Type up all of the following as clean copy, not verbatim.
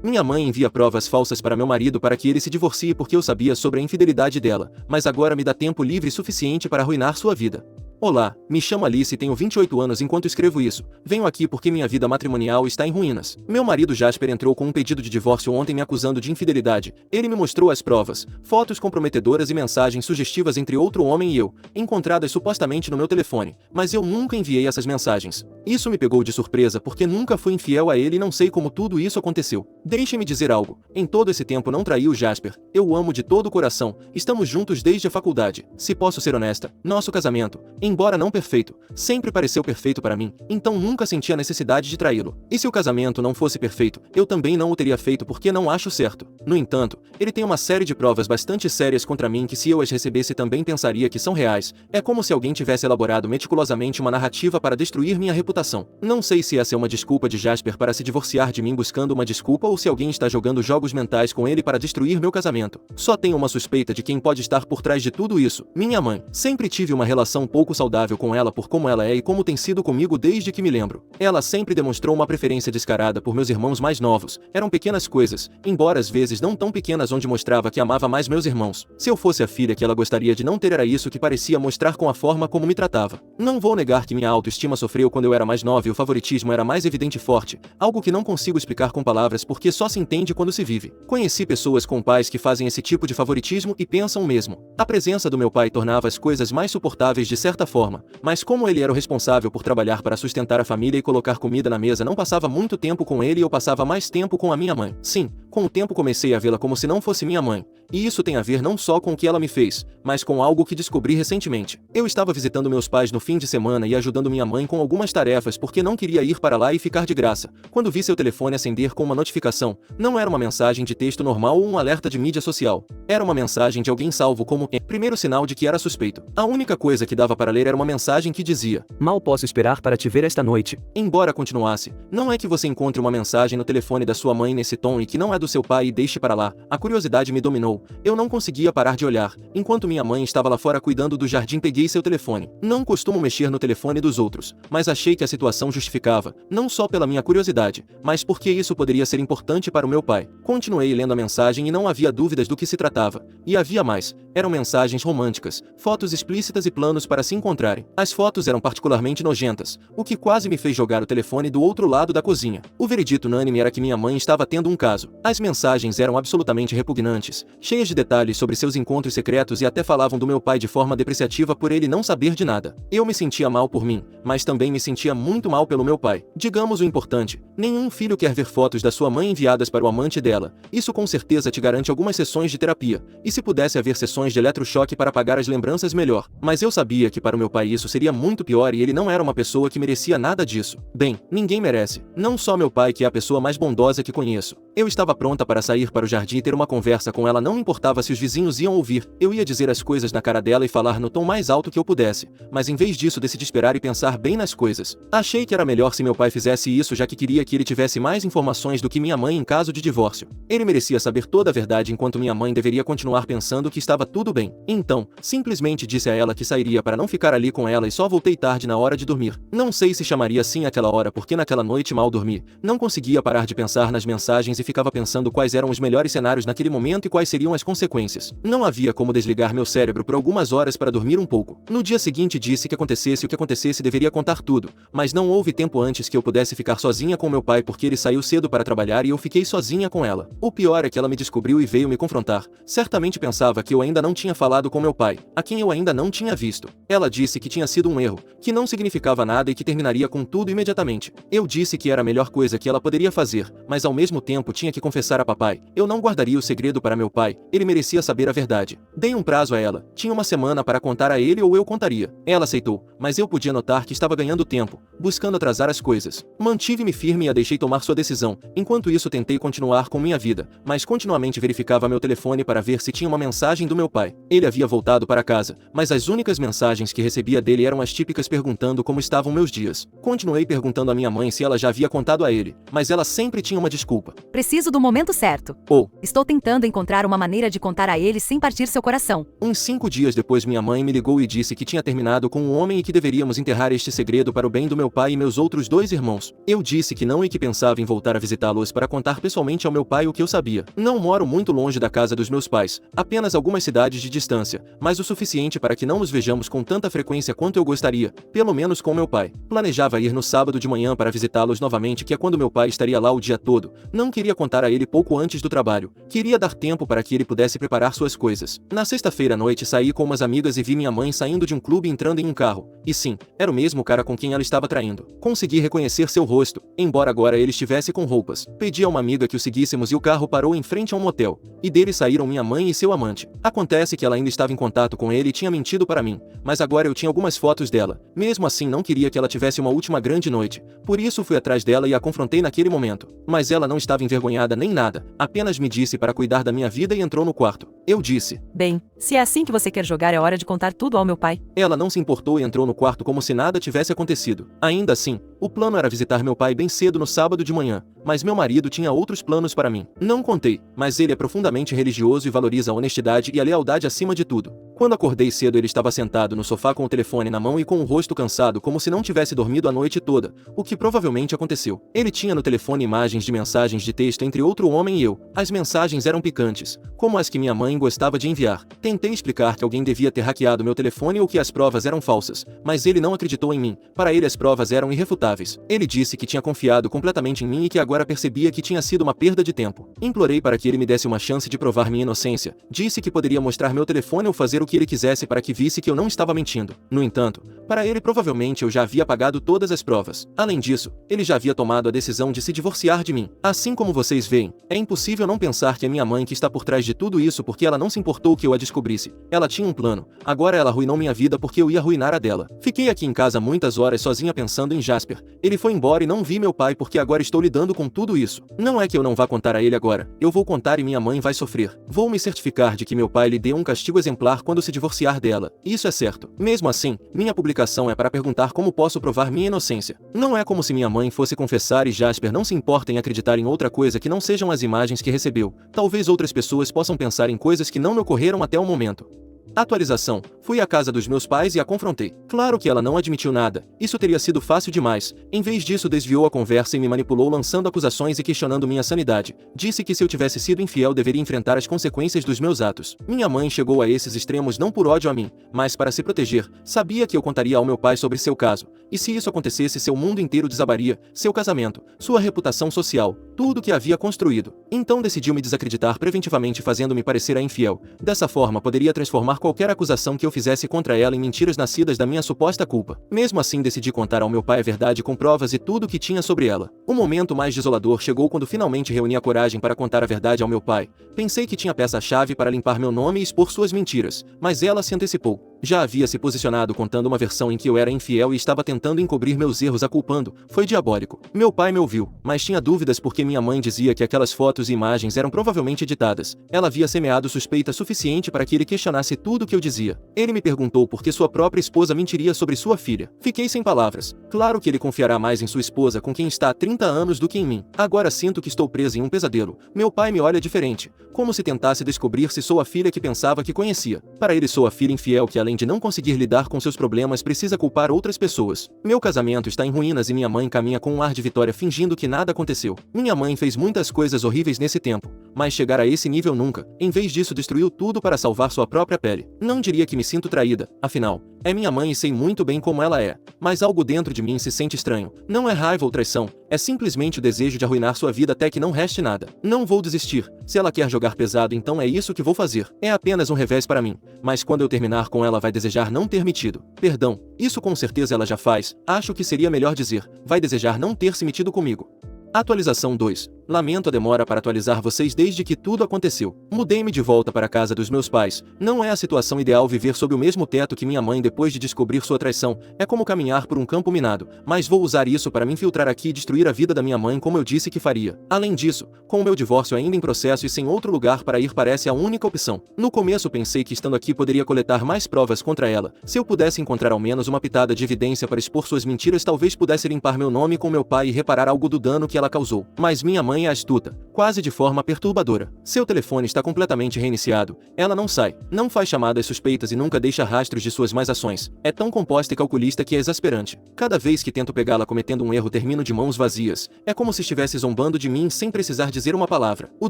Minha mãe envia provas falsas para meu marido para que ele se divorcie porque eu sabia sobre a infidelidade dela, mas agora me dá tempo livre suficiente para arruinar sua vida. Olá, me chamo Alice e tenho 28 anos enquanto escrevo isso. Venho aqui porque minha vida matrimonial está em ruínas. Meu marido Jasper entrou com um pedido de divórcio ontem me acusando de infidelidade. Ele me mostrou as provas, fotos comprometedoras e mensagens sugestivas entre outro homem e eu, encontradas supostamente no meu telefone, mas eu nunca enviei essas mensagens. Isso me pegou de surpresa porque nunca fui infiel a ele e não sei como tudo isso aconteceu. Deixe-me dizer algo, em todo esse tempo não traí o Jasper, eu o amo de todo o coração, estamos juntos desde a faculdade. Se posso ser honesta, nosso casamento, embora não perfeito, sempre pareceu perfeito para mim, então nunca senti a necessidade de traí-lo. E se o casamento não fosse perfeito, eu também não o teria feito porque não acho certo. No entanto, ele tem uma série de provas bastante sérias contra mim que se eu as recebesse também pensaria que são reais. É como se alguém tivesse elaborado meticulosamente uma narrativa para destruir minha reputação. Não sei se essa é uma desculpa de Jasper para se divorciar de mim buscando uma desculpa ou se alguém está jogando jogos mentais com ele para destruir meu casamento. Só tenho uma suspeita de quem pode estar por trás de tudo isso. Minha mãe. Sempre tive uma relação pouco saudável com ela por como ela é e como tem sido comigo desde que me lembro. Ela sempre demonstrou uma preferência descarada por meus irmãos mais novos. Eram pequenas coisas, embora às vezes não tão pequenas, onde mostrava que amava mais meus irmãos. Se eu fosse a filha que ela gostaria de não ter, era isso que parecia mostrar com a forma como me tratava. Não vou negar que minha autoestima sofreu quando eu era mais nova e o favoritismo era mais evidente e forte, algo que não consigo explicar com palavras porque só se entende quando se vive. Conheci pessoas com pais que fazem esse tipo de favoritismo e pensam o mesmo. A presença do meu pai tornava as coisas mais suportáveis de certa forma, mas como ele era o responsável por trabalhar para sustentar a família e colocar comida na mesa, não passava muito tempo com ele e eu passava mais tempo com a minha mãe. Sim, com o tempo comecei a vê-la como se não fosse minha mãe. E isso tem a ver não só com o que ela me fez, mas com algo que descobri recentemente. Eu estava visitando meus pais no fim de semana e ajudando minha mãe com algumas tarefas porque não queria ir para lá e ficar de graça, quando vi seu telefone acender com uma notificação. Não era uma mensagem de texto normal ou um alerta de mídia social. Era uma mensagem de alguém salvo como primeiro sinal de que era suspeito. A única coisa que dava para ler era uma mensagem que dizia: mal posso esperar para te ver esta noite. Embora continuasse: não é que você encontre uma mensagem no telefone da sua mãe nesse tom e que não é do seu pai e deixe para lá. A curiosidade me dominou. Eu não conseguia parar de olhar. Enquanto minha mãe estava lá fora cuidando do jardim, peguei seu telefone. Não costumo mexer no telefone dos outros, mas achei que a situação justificava, não só pela minha curiosidade, mas porque isso poderia ser importante para o meu pai. Continuei lendo a mensagem e não havia dúvidas do que se tratava. E havia mais. Eram mensagens românticas, fotos explícitas e planos para se encontrarem. As fotos eram particularmente nojentas, o que quase me fez jogar o telefone do outro lado da cozinha. O veredito unânime era que minha mãe estava tendo um caso. As mensagens eram absolutamente repugnantes, cheias de detalhes sobre seus encontros secretos e até falavam do meu pai de forma depreciativa por ele não saber de nada. Eu me sentia mal por mim, mas também me sentia muito mal pelo meu pai. Digamos o importante: nenhum filho quer ver fotos da sua mãe enviadas para o amante dela. Isso com certeza te garante algumas sessões de terapia, e se pudesse haver sessões de eletrochoque para apagar as lembranças, melhor. Mas eu sabia que para o meu pai isso seria muito pior e ele não era uma pessoa que merecia nada disso. Bem, ninguém merece. Não só meu pai, que é a pessoa mais bondosa que conheço. Eu estava pronta para sair para o jardim e ter uma conversa com ela, não importava se os vizinhos iam ouvir. Eu ia dizer as coisas na cara dela e falar no tom mais alto que eu pudesse, mas em vez disso decidi esperar e pensar bem nas coisas. Achei que era melhor se meu pai fizesse isso, já que queria que ele tivesse mais informações do que minha mãe em caso de divórcio. Ele merecia saber toda a verdade, enquanto minha mãe deveria continuar pensando que estava tudo bem. Então, simplesmente disse a ela que sairia para não ficar ali com ela e só voltei tarde na hora de dormir. Não sei se chamaria assim aquela hora porque naquela noite mal dormi. Não conseguia parar de pensar nas mensagens e ficava pensando quais eram os melhores cenários naquele momento e quais seriam as consequências. Não havia como desligar meu cérebro por algumas horas para dormir um pouco. No dia seguinte disse que acontecesse o que acontecesse deveria contar tudo, mas não houve tempo antes que eu pudesse ficar sozinha com meu pai porque ele saiu cedo para trabalhar e eu fiquei sozinha com ela. O pior é que ela me descobriu e veio me confrontar. Certamente pensava que eu ainda não tinha falado com meu pai, a quem eu ainda não tinha visto. Ela disse que tinha sido um erro, que não significava nada e que terminaria com tudo imediatamente. Eu disse que era a melhor coisa que ela poderia fazer, mas ao mesmo tempo tinha que confessar a papai. Eu não guardaria o segredo para meu pai, ele merecia saber a verdade. Dei um prazo a ela, tinha uma semana para contar a ele ou eu contaria. Ela aceitou, mas eu podia notar que estava ganhando tempo, buscando atrasar as coisas. Mantive-me firme e a deixei tomar sua decisão. Enquanto isso tentei continuar com minha vida, mas continuamente verificava meu telefone para ver se tinha uma mensagem do meu pai. Ele havia voltado para casa, mas as únicas mensagens que recebia dele eram as típicas perguntando como estavam meus dias. Continuei perguntando à minha mãe se ela já havia contado a ele, mas ela sempre tinha uma desculpa. Preciso do momento certo. Ou, estou tentando encontrar uma maneira de contar a ele sem partir seu coração. Uns 5 dias depois minha mãe me ligou e disse que tinha terminado com um homem e que deveríamos enterrar este segredo para o bem do meu pai e meus outros 2 irmãos. Eu disse que não e que pensava em voltar a visitá-los para contar pessoalmente ao meu pai o que eu sabia. Não moro muito longe da casa dos meus pais, apenas algumas cidades de distância, mas o suficiente para que não nos vejamos com tanta frequência quanto eu gostaria, pelo menos com meu pai. Planejava ir no sábado de manhã para visitá-los novamente, que é quando meu pai estaria lá o dia todo. Não queria contar a ele pouco antes do trabalho. Queria dar tempo para que ele pudesse preparar suas coisas. Na sexta-feira à noite saí com umas amigas e vi minha mãe saindo de um clube e entrando em um carro. E sim, era o mesmo cara com quem ela estava traindo. Consegui reconhecer seu rosto, embora agora ele estivesse com roupas. Pedi a uma amiga que o seguíssemos e o carro parou em frente a um motel. E dele saíram minha mãe e seu amante. Acontece que ela ainda estava em contato com ele e tinha mentido para mim, mas agora eu tinha algumas fotos dela. Mesmo assim não queria que ela tivesse uma última grande noite. Por isso fui atrás dela e a confrontei naquele momento. Mas ela não estava envergonhada nem nada, apenas me disse para cuidar da minha vida e entrou no quarto. Eu disse: Bem, se é assim que você quer jogar, é hora de contar tudo ao meu pai. Ela não se importou e entrou no quarto como se nada tivesse acontecido. Ainda assim, o plano era visitar meu pai bem cedo no sábado de manhã, mas meu marido tinha outros planos para mim. Não contei, mas ele é profundamente religioso e valoriza a honestidade e a lealdade acima de tudo. Quando acordei cedo, ele estava sentado no sofá com o telefone na mão e com o rosto cansado, como se não tivesse dormido a noite toda, o que provavelmente aconteceu. Ele tinha no telefone imagens de mensagens de texto entre outro homem e eu. As mensagens eram picantes, como as que minha mãe gostava de enviar. Tentei explicar que alguém devia ter hackeado meu telefone ou que as provas eram falsas, mas ele não acreditou em mim. Para ele as provas eram irrefutáveis. Ele disse que tinha confiado completamente em mim e que agora percebia que tinha sido uma perda de tempo. Implorei para que ele me desse uma chance de provar minha inocência. Disse que poderia mostrar meu telefone ou fazer o que ele quisesse para que visse que eu não estava mentindo. No entanto, para ele provavelmente eu já havia apagado todas as provas. Além disso, ele já havia tomado a decisão de se divorciar de mim. Assim como vocês veem, é impossível não pensar que é minha mãe que está por trás de tudo isso, porque ela não se importou que eu a descobrisse. Ela tinha um plano. Agora ela arruinou minha vida porque eu ia arruinar a dela. Fiquei aqui em casa muitas horas sozinha pensando em Jasper. Ele foi embora e não vi meu pai porque agora estou lidando com tudo isso. Não é que eu não vá contar a ele agora. Eu vou contar e minha mãe vai sofrer. Vou me certificar de que meu pai lhe deu um castigo exemplar quando se divorciar dela. Isso é certo. Mesmo assim, minha publicação é para perguntar como posso provar minha inocência. Não é como se minha mãe fosse confessar e Jasper não se importa em acreditar em outra coisa que não sejam as imagens que recebeu. Talvez outras pessoas possam pensar em coisas que não me ocorreram até o momento. Atualização. Fui à casa dos meus pais e a confrontei. Claro que ela não admitiu nada. Isso teria sido fácil demais. Em vez disso, desviou a conversa e me manipulou lançando acusações e questionando minha sanidade. Disse que se eu tivesse sido infiel deveria enfrentar as consequências dos meus atos. Minha mãe chegou a esses extremos não por ódio a mim, mas para se proteger. Sabia que eu contaria ao meu pai sobre seu caso. E se isso acontecesse, seu mundo inteiro desabaria, seu casamento, sua reputação social, tudo que havia construído. Então decidiu me desacreditar preventivamente, fazendo-me parecer a infiel. Dessa forma, poderia transformar qualquer acusação que eu fizesse contra ela em mentiras nascidas da minha suposta culpa. Mesmo assim, decidi contar ao meu pai a verdade com provas e tudo o que tinha sobre ela. O momento mais desolador chegou quando finalmente reuni a coragem para contar a verdade ao meu pai. Pensei que tinha peça-chave para limpar meu nome e expor suas mentiras, mas ela se antecipou. Já havia se posicionado contando uma versão em que eu era infiel e estava tentando encobrir meus erros, a culpando. Foi diabólico. Meu pai me ouviu, mas tinha dúvidas porque minha mãe dizia que aquelas fotos e imagens eram provavelmente editadas. Ela havia semeado suspeita suficiente para que ele questionasse tudo o que eu dizia. Ele me perguntou por que sua própria esposa mentiria sobre sua filha. Fiquei sem palavras. Claro que ele confiará mais em sua esposa com quem está há 30 anos do que em mim. Agora sinto que estou presa em um pesadelo. Meu pai me olha diferente, como se tentasse descobrir se sou a filha que pensava que conhecia. Para ele sou a filha infiel que, além de não conseguir lidar com seus problemas, precisa culpar outras pessoas. Meu casamento está em ruínas e minha mãe caminha com um ar de vitória fingindo que nada aconteceu. Minha mãe fez muitas coisas horríveis nesse tempo, mas chegar a esse nível nunca. Em vez disso, destruiu tudo para salvar sua própria pele. Não diria que me sinto traída, afinal, é minha mãe e sei muito bem como ela é. Mas algo dentro de mim se sente estranho. Não é raiva ou traição, é simplesmente o desejo de arruinar sua vida até que não reste nada. Não vou desistir. Se ela quer jogar pesado, então é isso que vou fazer. É apenas um revés para mim, mas quando eu terminar com ela vai desejar não ter metido. Perdão, isso com certeza ela já faz. Acho que seria melhor dizer, vai desejar não ter se metido comigo. Atualização 2. Lamento a demora para atualizar vocês desde que tudo aconteceu. Mudei-me de volta para a casa dos meus pais. Não é a situação ideal viver sob o mesmo teto que minha mãe depois de descobrir sua traição. É como caminhar por um campo minado. Mas vou usar isso para me infiltrar aqui e destruir a vida da minha mãe como eu disse que faria. Além disso, com o meu divórcio ainda em processo e sem outro lugar para ir, parece a única opção. No começo pensei que estando aqui poderia coletar mais provas contra ela. Se eu pudesse encontrar ao menos uma pitada de evidência para expor suas mentiras, talvez pudesse limpar meu nome com meu pai e reparar algo do dano que ela causou. Mas minha mãe é astuta, quase de forma perturbadora. Seu telefone está completamente reiniciado. Ela não sai, não faz chamadas suspeitas e nunca deixa rastros de suas más ações. É tão composta e calculista que é exasperante. Cada vez que tento pegá-la cometendo um erro, termino de mãos vazias. É como se estivesse zombando de mim sem precisar dizer uma palavra. O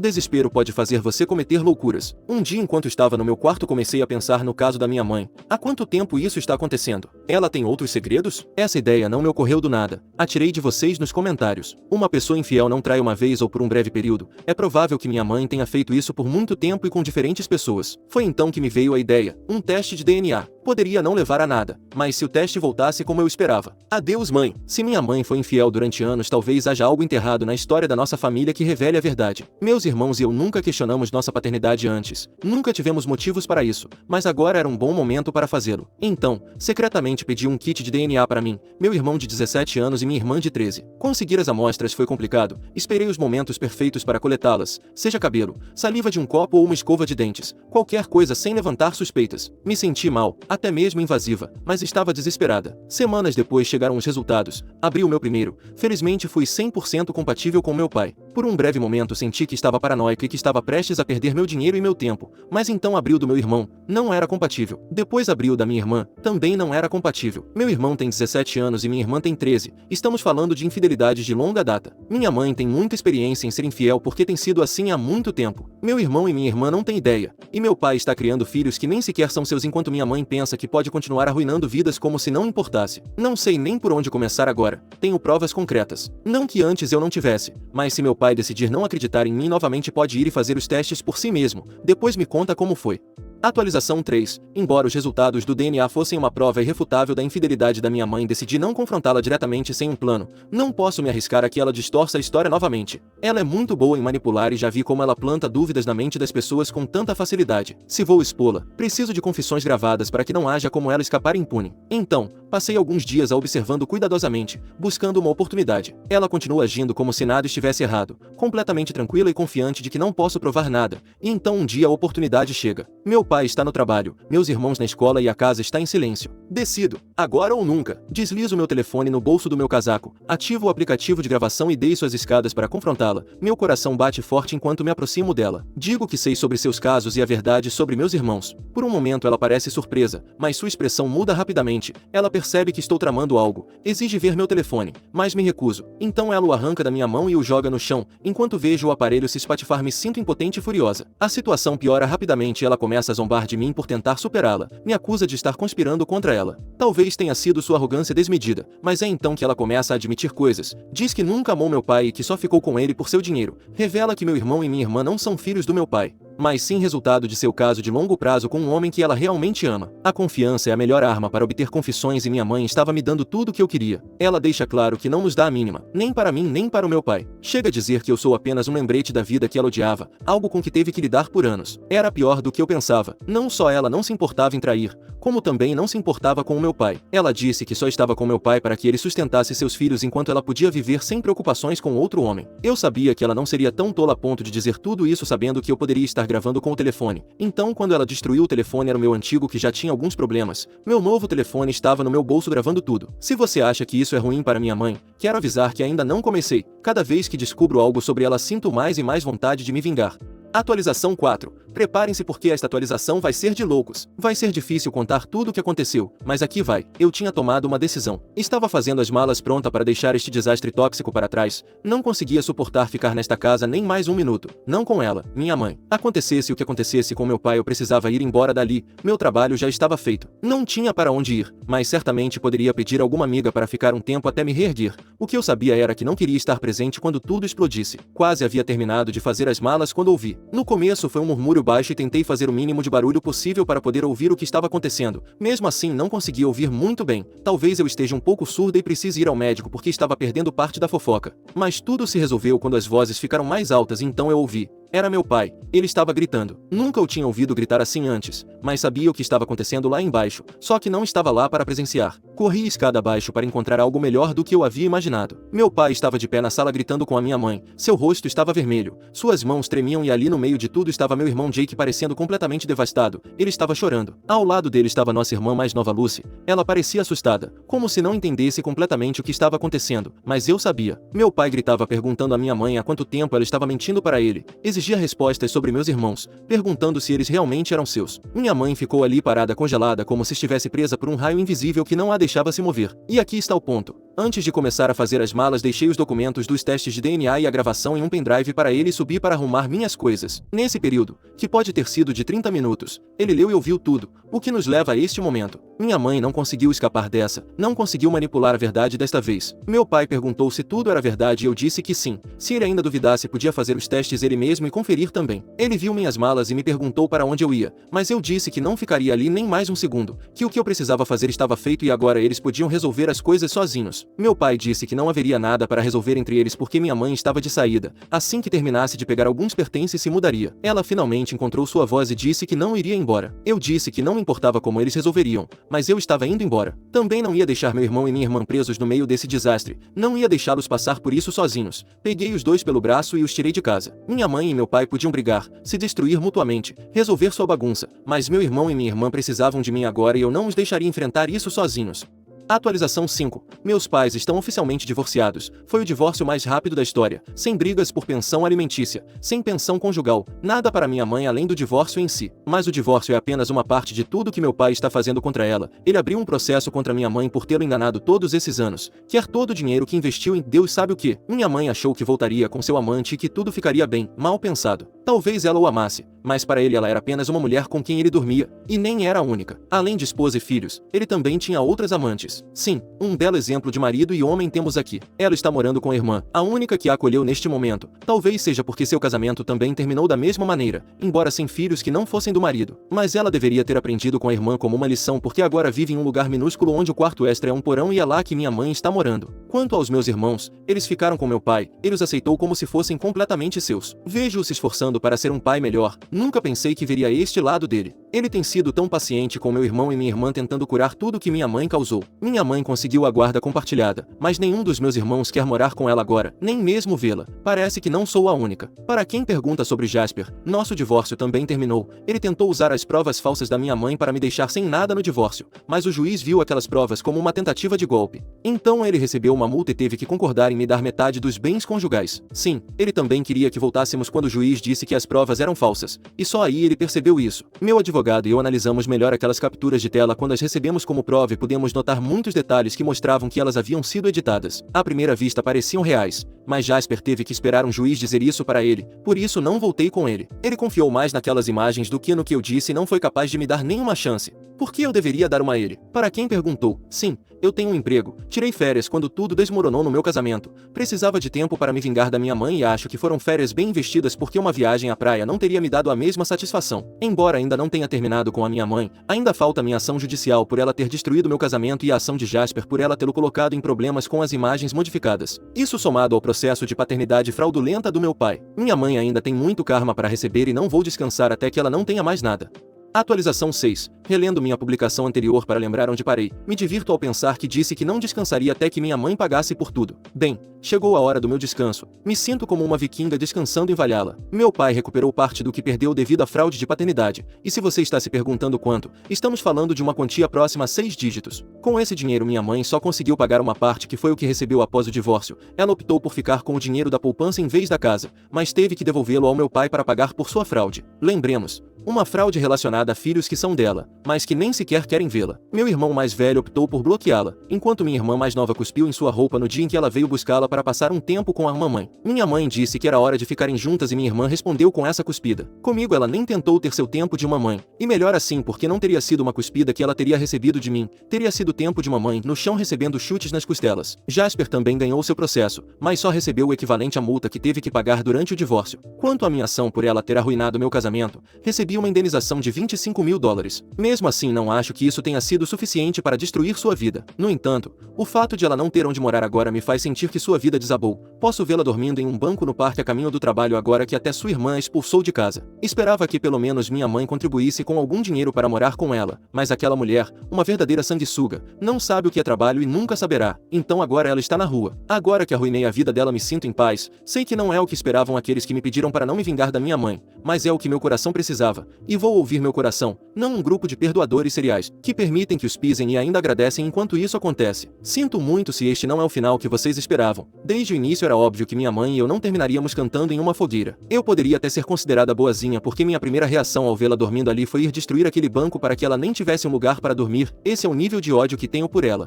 desespero pode fazer você cometer loucuras. Um dia, enquanto estava no meu quarto, comecei a pensar no caso da minha mãe. Há quanto tempo isso está acontecendo? Ela tem outros segredos? Essa ideia não me ocorreu do nada. Atirei de vocês nos comentários. Uma pessoa infiel não trai uma vez ou por um breve período. É provável que minha mãe tenha feito isso por muito tempo e com diferentes pessoas. Foi então que me veio a ideia. Um teste de DNA. Poderia não levar a nada, mas se o teste voltasse como eu esperava. Adeus, mãe. Se minha mãe foi infiel durante anos, talvez haja algo enterrado na história da nossa família que revele a verdade. Meus irmãos e eu nunca questionamos nossa paternidade antes. Nunca tivemos motivos para isso, mas agora era um bom momento para fazê-lo. Então, secretamente pedi um kit de DNA para mim, meu irmão de 17 anos e minha irmã de 13. Conseguir as amostras foi complicado. Esperei os momentos perfeitos para coletá-las, seja cabelo, saliva de um copo ou uma escova de dentes, qualquer coisa sem levantar suspeitas. Me senti mal, até mesmo invasiva, mas estava desesperada. Semanas depois chegaram os resultados. Abri o meu primeiro. Felizmente fui 100% compatível com meu pai. Por um breve momento senti que estava paranoico e que estava prestes a perder meu dinheiro e meu tempo, mas então abri o do meu irmão. Não era compatível. Depois abri o da minha irmã. Também não era compatível. Meu irmão tem 17 anos e minha irmã tem 13. Estamos falando de infidelidades de longa data. Minha mãe tem muita experiência em ser infiel porque tem sido assim há muito tempo. Meu irmão e minha irmã não têm ideia. E meu pai está criando filhos que nem sequer são seus, enquanto minha mãe pensa que pode continuar arruinando vidas como se não importasse. Não sei nem por onde começar agora. Tenho provas concretas. Não que antes eu não tivesse, mas se meu pai decidir não acreditar em mim novamente, pode ir e fazer os testes por si mesmo. Depois me conta como foi. Atualização 3. Embora os resultados do DNA fossem uma prova irrefutável da infidelidade da minha mãe, decidi não confrontá-la diretamente sem um plano. Não posso me arriscar a que ela distorça a história novamente. Ela é muito boa em manipular e já vi como ela planta dúvidas na mente das pessoas com tanta facilidade. Se vou expô-la, preciso de confissões gravadas para que não haja como ela escapar impune. Então, passei alguns dias a observando cuidadosamente, buscando uma oportunidade. Ela continua agindo como se nada estivesse errado, completamente tranquila e confiante de que não posso provar nada. E então um dia a oportunidade chega. Meu pai está no trabalho, meus irmãos na escola e a casa está em silêncio. Decido, agora ou nunca. Deslizo meu telefone no bolso do meu casaco, ativo o aplicativo de gravação e desço as escadas para confrontá-la. Meu coração bate forte enquanto me aproximo dela. Digo que sei sobre seus casos e a verdade sobre meus irmãos. Por um momento ela parece surpresa, mas sua expressão muda rapidamente. Ela percebe que estou tramando algo, exige ver meu telefone, mas me recuso. Então ela o arranca da minha mão e o joga no chão, enquanto vejo o aparelho se espatifar. Me sinto impotente e furiosa. A situação piora rapidamente e ela começa a zombar de mim por tentar superá-la. Me acusa de estar conspirando contra ela. Talvez tenha sido sua arrogância desmedida, mas é então que ela começa a admitir coisas. Diz que nunca amou meu pai e que só ficou com ele por seu dinheiro. Revela que meu irmão e minha irmã não são filhos do meu pai, mas sim resultado de seu caso de longo prazo com um homem que ela realmente ama. A confiança é a melhor arma para obter confissões e minha mãe estava me dando tudo o que eu queria. Ela deixa claro que não nos dá a mínima, nem para mim nem para o meu pai. Chega a dizer que eu sou apenas um lembrete da vida que ela odiava, algo com que teve que lidar por anos. Era pior do que eu pensava. Não só ela não se importava em trair, como também não se importava com o meu pai. Ela disse que só estava com meu pai para que ele sustentasse seus filhos enquanto ela podia viver sem preocupações com outro homem. Eu sabia que ela não seria tão tola a ponto de dizer tudo isso sabendo que eu poderia estar gravando com o telefone. Então, quando ela destruiu o telefone, era o meu antigo que já tinha alguns problemas. Meu novo telefone estava no meu bolso gravando tudo. Se você acha que isso é ruim para minha mãe, quero avisar que ainda não comecei. Cada vez que descubro algo sobre ela, sinto mais e mais vontade de me vingar. Atualização 4. Preparem-se porque esta atualização vai ser de loucos. Vai ser difícil contar tudo o que aconteceu, mas aqui vai. Eu tinha tomado uma decisão. Estava fazendo as malas pronta para deixar este desastre tóxico para trás. Não conseguia suportar ficar nesta casa nem mais um minuto. Não com ela, minha mãe. Acontecesse o que acontecesse com meu pai, eu precisava ir embora dali. Meu trabalho já estava feito. Não tinha para onde ir, mas certamente poderia pedir alguma amiga para ficar um tempo até me reerguer. O que eu sabia era que não queria estar presente quando tudo explodisse. Quase havia terminado de fazer as malas quando ouvi. No começo foi um murmúrio baixo e tentei fazer o mínimo de barulho possível para poder ouvir o que estava acontecendo. Mesmo assim, não conseguia ouvir muito bem. Talvez eu esteja um pouco surda e precise ir ao médico porque estava perdendo parte da fofoca. Mas tudo se resolveu quando as vozes ficaram mais altas e então eu ouvi. Era meu pai. Ele estava gritando. Nunca o tinha ouvido gritar assim antes, mas sabia o que estava acontecendo lá embaixo, só que não estava lá para presenciar. Corri escada abaixo para encontrar algo melhor do que eu havia imaginado. Meu pai estava de pé na sala gritando com a minha mãe. Seu rosto estava vermelho, suas mãos tremiam e ali no meio de tudo estava meu irmão Jake parecendo completamente devastado. Ele estava chorando. Ao lado dele estava nossa irmã mais nova Lucy. Ela parecia assustada, como se não entendesse completamente o que estava acontecendo, mas eu sabia. Meu pai gritava perguntando à minha mãe há quanto tempo ela estava mentindo para ele. Exigia respostas sobre meus irmãos, perguntando se eles realmente eram seus. Minha mãe ficou ali parada congelada como se estivesse presa por um raio invisível que não a deixava se mover. E aqui está o ponto. Antes de começar a fazer as malas, deixei os documentos dos testes de DNA e a gravação em um pendrive para ele e subi para arrumar minhas coisas. Nesse período, que pode ter sido de 30 minutos, ele leu e ouviu tudo, o que nos leva a este momento. Minha mãe não conseguiu escapar dessa, não conseguiu manipular a verdade desta vez. Meu pai perguntou se tudo era verdade e eu disse que sim. Se ele ainda duvidasse, podia fazer os testes ele mesmo e conferir também. Ele viu minhas malas e me perguntou para onde eu ia, mas eu disse que não ficaria ali nem mais um segundo, que o que eu precisava fazer estava feito e agora eles podiam resolver as coisas sozinhos. Meu pai disse que não haveria nada para resolver entre eles porque minha mãe estava de saída. Assim que terminasse de pegar alguns pertences se mudaria. Ela finalmente encontrou sua voz e disse que não iria embora. Eu disse que não me importava como eles resolveriam, mas eu estava indo embora. Também não ia deixar meu irmão e minha irmã presos no meio desse desastre. Não ia deixá-los passar por isso sozinhos. Peguei os dois pelo braço e os tirei de casa. Minha mãe e meu pai podiam brigar, se destruir mutuamente, resolver sua bagunça, mas meu irmão e minha irmã precisavam de mim agora e eu não os deixaria enfrentar isso sozinhos. Atualização 5. Meus pais estão oficialmente divorciados. Foi o divórcio mais rápido da história, sem brigas por pensão alimentícia, sem pensão conjugal, nada para minha mãe além do divórcio em si. Mas o divórcio é apenas uma parte de tudo que meu pai está fazendo contra ela. Ele abriu um processo contra minha mãe por tê-lo enganado todos esses anos. Quer todo o dinheiro que investiu em Deus sabe o que. Minha mãe achou que voltaria com seu amante e que tudo ficaria bem. Mal pensado. Talvez ela o amasse, mas para ele ela era apenas uma mulher com quem ele dormia, e nem era a única. Além de esposa e filhos, ele também tinha outras amantes. Sim, um belo exemplo de marido e homem temos aqui. Ela está morando com a irmã, a única que a acolheu neste momento. Talvez seja porque seu casamento também terminou da mesma maneira, embora sem filhos que não fossem do marido. Mas ela deveria ter aprendido com a irmã como uma lição porque agora vive em um lugar minúsculo onde o quarto extra é um porão e é lá que minha mãe está morando. Quanto aos meus irmãos, eles ficaram com meu pai, ele os aceitou como se fossem completamente seus. Vejo-o se esforçando para ser um pai melhor, nunca pensei que veria este lado dele. Ele tem sido tão paciente com meu irmão e minha irmã tentando curar tudo que minha mãe causou. Minha mãe conseguiu a guarda compartilhada, mas nenhum dos meus irmãos quer morar com ela agora, nem mesmo vê-la. Parece que não sou a única. Para quem pergunta sobre Jasper, nosso divórcio também terminou. Ele tentou usar as provas falsas da minha mãe para me deixar sem nada no divórcio, mas o juiz viu aquelas provas como uma tentativa de golpe. Então ele recebeu uma multa e teve que concordar em me dar metade dos bens conjugais. Sim, ele também queria que voltássemos quando o juiz disse que as provas eram falsas, e só aí ele percebeu isso. Meu advogado e eu analisamos melhor aquelas capturas de tela quando as recebemos como prova e pudemos notar muitos detalhes que mostravam que elas haviam sido editadas. À primeira vista pareciam reais, mas Jasper teve que esperar um juiz dizer isso para ele, por isso não voltei com ele. Ele confiou mais naquelas imagens do que no que eu disse e não foi capaz de me dar nenhuma chance. Por que eu deveria dar uma a ele? Para quem perguntou, sim, eu tenho um emprego, tirei férias quando tudo desmoronou no meu casamento. Precisava de tempo para me vingar da minha mãe e acho que foram férias bem investidas porque uma viagem à praia não teria me dado a mesma satisfação. Embora ainda não tenha terminado com a minha mãe, ainda falta minha ação judicial por ela ter destruído meu casamento e a ação de Jasper por ela tê-lo colocado em problemas com as imagens modificadas. Isso somado ao processo de paternidade fraudulenta do meu pai. Minha mãe ainda tem muito karma para receber e não vou descansar até que ela não tenha mais nada. Atualização 6. Relendo minha publicação anterior para lembrar onde parei, me divirto ao pensar que disse que não descansaria até que minha mãe pagasse por tudo. Bem, chegou a hora do meu descanso. Me sinto como uma vikinga descansando em Valhalla. Meu pai recuperou parte do que perdeu devido à fraude de paternidade, e se você está se perguntando quanto, estamos falando de uma quantia próxima a 6 dígitos. Com esse dinheiro minha mãe só conseguiu pagar uma parte que foi o que recebeu após o divórcio. Ela optou por ficar com o dinheiro da poupança em vez da casa, mas teve que devolvê-lo ao meu pai para pagar por sua fraude. Lembremos, uma fraude relacionada a filhos que são dela, mas que nem sequer querem vê-la. Meu irmão mais velho optou por bloqueá-la, enquanto minha irmã mais nova cuspiu em sua roupa no dia em que ela veio buscá-la para passar um tempo com a mamãe. Minha mãe disse que era hora de ficarem juntas e minha irmã respondeu com essa cuspida. Comigo ela nem tentou ter seu tempo de mamãe. E melhor assim porque não teria sido uma cuspida que ela teria recebido de mim, teria sido tempo de mamãe no chão recebendo chutes nas costelas. Jasper também ganhou seu processo, mas só recebeu o equivalente à multa que teve que pagar durante o divórcio. Quanto à minha ação por ela ter arruinado meu casamento, recebi recebi uma indenização de $25.000. Mesmo assim, não acho que isso tenha sido suficiente para destruir sua vida. No entanto, o fato de ela não ter onde morar agora me faz sentir que sua vida desabou. Posso vê-la dormindo em um banco no parque a caminho do trabalho agora que até sua irmã a expulsou de casa. Esperava que pelo menos minha mãe contribuísse com algum dinheiro para morar com ela, mas aquela mulher, uma verdadeira sanguessuga, não sabe o que é trabalho e nunca saberá. Então agora ela está na rua. Agora que arruinei a vida dela, me sinto em paz. Sei que não é o que esperavam aqueles que me pediram para não me vingar da minha mãe, mas é o que meu coração precisava. E vou ouvir meu coração, não um grupo de perdoadores seriais, que permitem que os pisem e ainda agradecem enquanto isso acontece. Sinto muito se este não é o final que vocês esperavam. Desde o início era óbvio que minha mãe e eu não terminaríamos cantando em uma fogueira. Eu poderia até ser considerada boazinha porque minha primeira reação ao vê-la dormindo ali foi ir destruir aquele banco para que ela nem tivesse um lugar para dormir. Esse é o nível de ódio que tenho por ela.